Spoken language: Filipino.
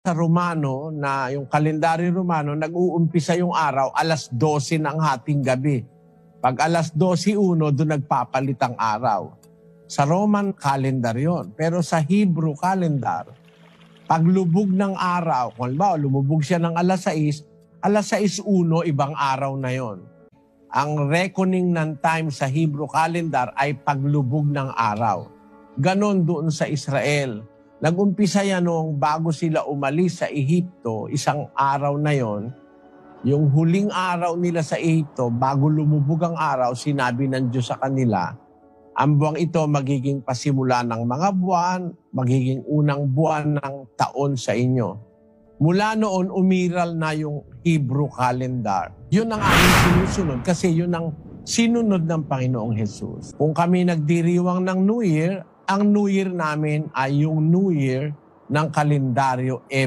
sa Romano na yung kalendaryo Romano, nag-uumpisa yung araw alas 12 ng hating gabi. Pag alas 12:01, doon nagpapalit ang araw. Sa Roman calendar yon. Pero sa Hebrew calendar, paglubog ng araw, kung halimbawa lumubog siya ng alas 6:01, ibang araw na yon. Ang reckoning ng time sa Hebrew calendar ay paglubog ng araw. Ganon doon sa Israel. Nag-umpisa yan noong bago sila umalis sa Ehipto, isang araw na yon. Yung huling araw nila sa Ehipto, bago lumubog ang araw, sinabi ng Diyos sa kanila, ang buwang ito magiging pasimula ng mga buwan, magiging unang buwan ng taon sa inyo. Mula noon, umiral na yung Hebrew calendar. Yun ang aming sinusunod kasi yun ang sinunod ng Panginoong Jesus. Kung kami nagdiriwang ng New Year, ang New Year namin ay yung New Year ng kalendaryo